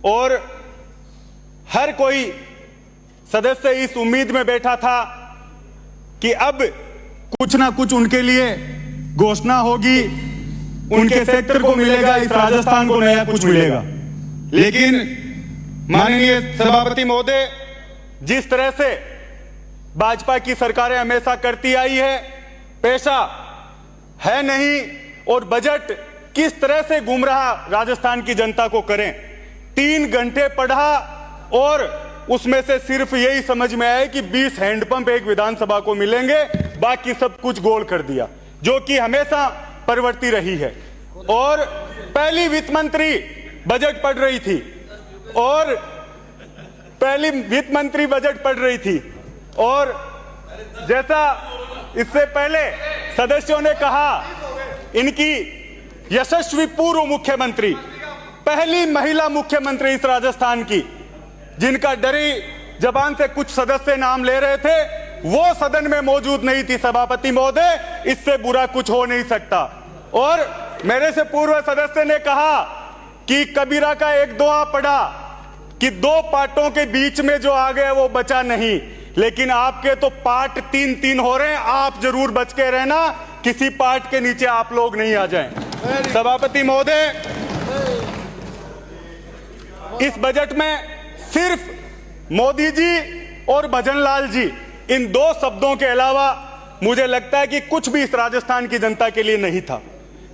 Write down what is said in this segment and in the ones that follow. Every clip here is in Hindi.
और हर कोई सदस्य इस उम्मीद में बैठा था कि अब कुछ ना कुछ उनके लिए घोषणा होगी, उनके सेक्टर को मिलेगा, इस राजस्थान को नया कुछ मिलेगा। लेकिन माननीय सभापति महोदय, जिस तरह से भाजपा की सरकारें हमेशा करती आई है, पैसा है नहीं और बजट किस तरह से गुमराह राजस्थान की जनता को करें। 3 घंटे पढ़ा और उसमें से सिर्फ यही समझ में आया कि 20 हैंडपंप एक विधानसभा को मिलेंगे, बाकी सब कुछ गोल कर दिया, जो कि हमेशा प्रवृत्ति रही है। और पहली वित्त मंत्री बजट पढ़ रही थी और जैसा इससे पहले सदस्यों ने कहा, इनकी यशस्वी पूर्व मुख्यमंत्री, पहली महिला मुख्यमंत्री इस राजस्थान की, जिनका डरी जबान से कुछ सदस्य नाम ले रहे थे, वो सदन में मौजूद नहीं थी। सभापति महोदय, इससे बुरा कुछ हो नहीं सकता। और मेरे से पूर्व सदस्य ने कहा कि कबीरा का एक दुआ पढ़ा कि 2 पार्टों के बीच में जो आ गया वो बचा नहीं, लेकिन आपके तो पार्ट 3-3 हो रहे हैं। आप जरूर बच के रहना, किसी पार्ट के नीचे आप लोग नहीं आ जाएं। सभापति महोदय, इस बजट में सिर्फ मोदी जी और भजनलाल जी, इन 2 शब्दों के अलावा मुझे लगता है कि कुछ भी इस राजस्थान की जनता के लिए नहीं था।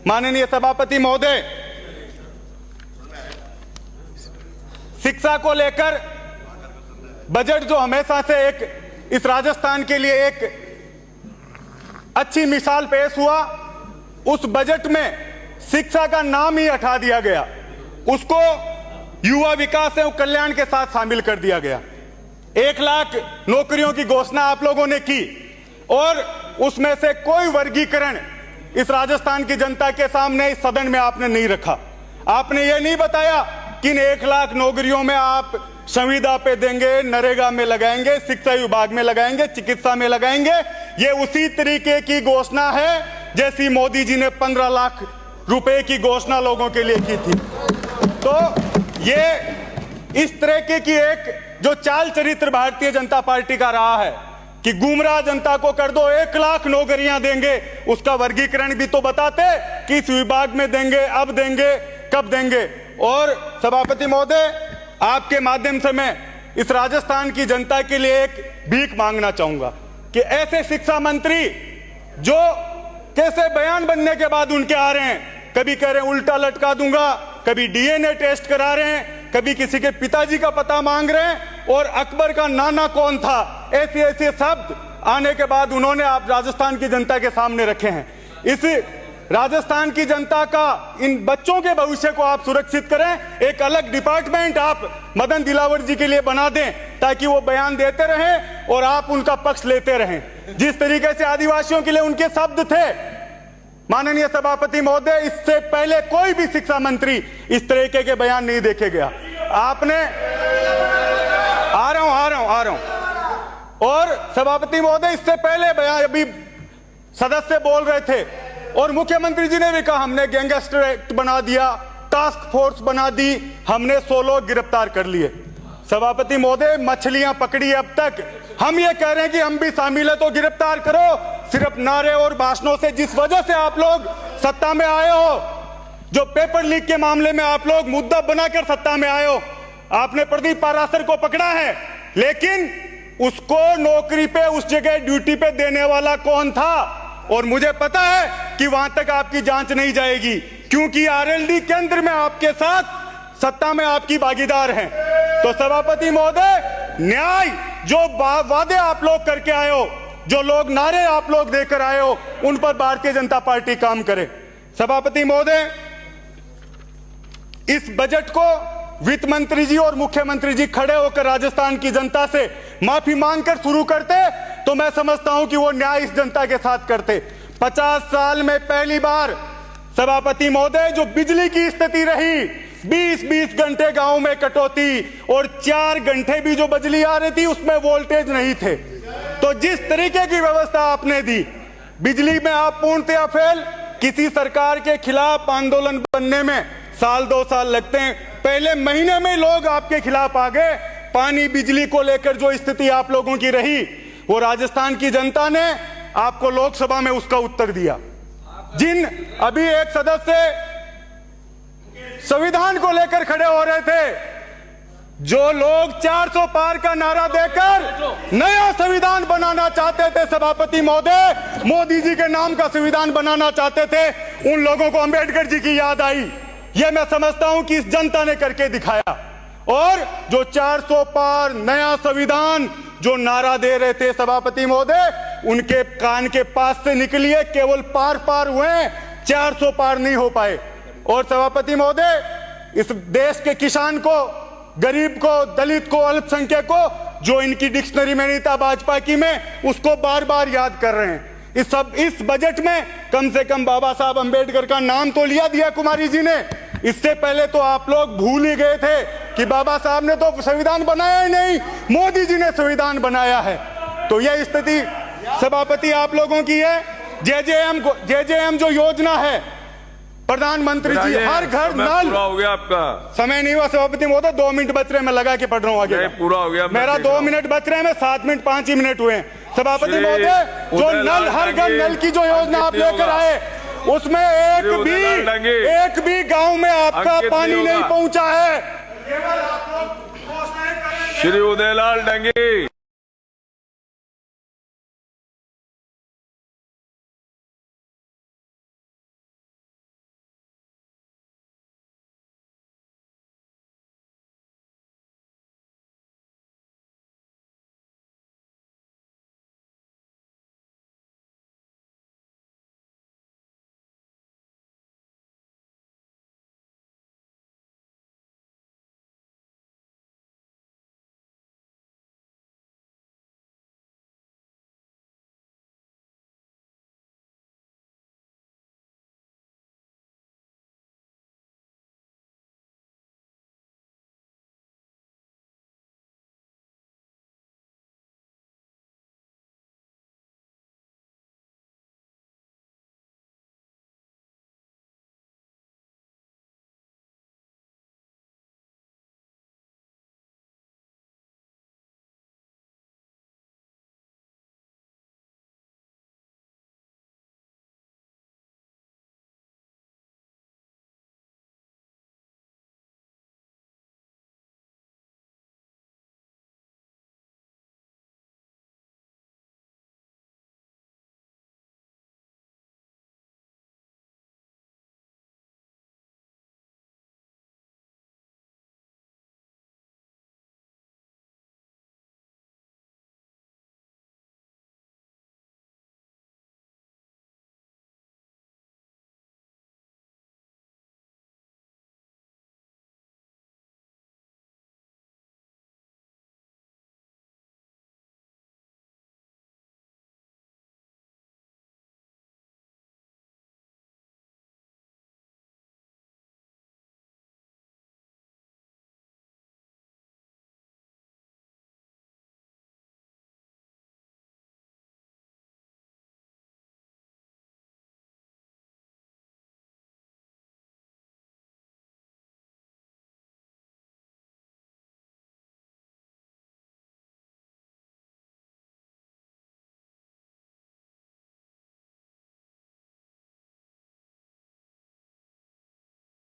माननीय सभापति महोदय, शिक्षा को लेकर बजट जो हमेशा से इस राजस्थान के लिए एक अच्छी मिसाल पेश हुआ, उस बजट में शिक्षा का नाम ही हटा दिया गया, उसको युवा विकास एवं कल्याण के साथ शामिल कर दिया गया। 1 लाख नौकरियों की घोषणा आप लोगों ने की और उसमें से कोई वर्गीकरण इस राजस्थान की जनता के सामने इस सदन में आपने नहीं रखा। आपने ये नहीं बताया कि इन 1 लाख नौकरियों में आप संविदा पे देंगे, नरेगा में लगाएंगे, शिक्षा विभाग में लगाएंगे, चिकित्सा में लगाएंगे। ये उसी तरीके की घोषणा है जैसी मोदी जी ने 15 लाख रुपए की घोषणा लोगों के लिए की थी। तो ये इस तरह की एक जो चाल चरित्र भारतीय जनता पार्टी का रहा है कि गुमराह जनता को कर दो, 1 लाख नौकरियां देंगे, उसका वर्गीकरण भी तो बताते कि इस विभाग में देंगे, अब देंगे, कब देंगे। और सभापति महोदय, आपके माध्यम से मैं इस राजस्थान की जनता के लिए एक भीख मांगना चाहूंगा कि ऐसे शिक्षा मंत्री जो कैसे बयान बनने के बाद उनके आ रहे हैं, कभी कह रहे हैं उल्टा लटका दूंगा, कभी डीएनए टेस्ट करा रहे हैं, कभी किसी के पिताजी का पता मांग रहे हैं, और अकबर का नाना कौन था, ऐसे ऐसे शब्द आने के बाद उन्होंने आप राजस्थान की जनता के सामने रखे हैं। इस राजस्थान की जनता का, इन बच्चों के भविष्य को आप सुरक्षित करें। एक अलग डिपार्टमेंट आप मदन दिलावर जी के लिए बना दें ताकि वो बयान देते रहें और आप उनका पक्ष लेते रहें। जिस तरीके से आदिवासियों के लिए उनके शब्द थे, माननीय सभापति महोदय, इससे पहले कोई भी शिक्षा मंत्री इस तरीके के बयान नहीं देखे गया। आपने आ रहा हूं और सभापति महोदय, इससे पहले बयान अभी सदस्य बोल रहे थे और मुख्यमंत्री जी ने भी कहा हमने गैंगस्टर एक्ट बना दिया, टास्क फोर्स बना दी, हमने 100 लोग गिरफ्तार कर लिए। सभापति महोदय, मछलियां पकड़ी अब तक, हम ये कह रहे हैं कि हम भी शामिल है तो गिरफ्तार करो। सिर्फ नारे और भाषणों से, जिस वजह से आप लोग सत्ता में आए हो, जो पेपर लीक के मामले में आप लोग मुद्दा बनाकर सत्ता में आए हो, आपने प्रदीप पाराशर को पकड़ा है, लेकिन उसको नौकरी पे, उस जगह ड्यूटी पे देने वाला कौन था? और मुझे पता है कि वहां तक आपकी जांच नहीं जाएगी, क्योंकि आरएलडी केंद्र में आपके साथ सत्ता में आपकी भागीदार हैं। तो सभापति महोदय, न्याय जो वादे आप लोग करके आए हो, जो लोग नारे आप लोग देकर आए हो, उन पर भारतीय जनता पार्टी काम करे। सभापति महोदय, इस बजट को वित्त मंत्री जी और मुख्यमंत्री जी खड़े होकर राजस्थान की जनता से माफी मांगकर शुरू करते तो मैं समझता हूं कि वो न्याय इस जनता के साथ करते। 50 साल में पहली बार सभापति महोदय, जो बिजली की स्थिति रही, 20-20 घंटे गांव में कटौती और 4 घंटे भी जो बिजली आ रही थी उसमें वोल्टेज नहीं थे। तो जिस तरीके की व्यवस्था आपने दी, बिजली में आप पूर्णतया फेल, किसी सरकार के खिलाफ आंदोलन बनने में साल 2 साल लगते हैं, पहले महीने में लोग आपके खिलाफ आ गए। पानी बिजली को लेकर जो स्थिति आप लोगों की रही, वो राजस्थान की जनता ने आपको लोकसभा में उसका उत्तर दिया। जिन अभी एक सदस्य संविधान को लेकर खड़े हो रहे थे, जो लोग 400 पार का नारा देकर नया संविधान बनाना चाहते थे, सभापति महोदय, मोदी जी के नाम का संविधान बनाना चाहते थे, उन लोगों को अंबेडकर जी की याद आई। यह मैं समझता हूं कि इस जनता ने करके दिखाया। और जो 400 पार नया संविधान जो नारा दे रहे थे सभापति महोदय, उनके कान के पास से निकलिए, केवल पार पार हुए, 400 पार नहीं हो पाए। और सभापति महोदय, इस देश के किसान को, गरीब को, दलित को, अल्पसंख्यक को, जो इनकी डिक्शनरी में नहीं था भाजपा की में, उसको बार बार याद कर रहे हैं। इस बजट में कम से कम बाबा साहब अंबेडकर का नाम तो लिया दिया कुमारी जी ने। इससे पहले तो आप लोग भूल ही गए थे कि बाबा साहब ने तो संविधान बनाया ही नहीं, मोदी जी ने संविधान बनाया है। तो यह स्थिति सभापति आप लोगों की है। जेजेएम जो योजना है, प्रधानमंत्री जी हर घर नल। पूरा हो गया आपका समय नहीं हुआ सभापति महोदय, 2 मिनट बच रहे, मैं लगा के पढ़ रहा हूँ आगे। पूरा हो गया, मेरा 2 मिनट बच रहे हैं, 7 मिनट 5 ही मिनट हुए। सभापति महोदय, जो नल हर घर नल की जो योजना आप लेकर आए, उसमें एक भी गांव में आपका पानी नहीं पहुंचा है। श्री उदयलाल डंगी।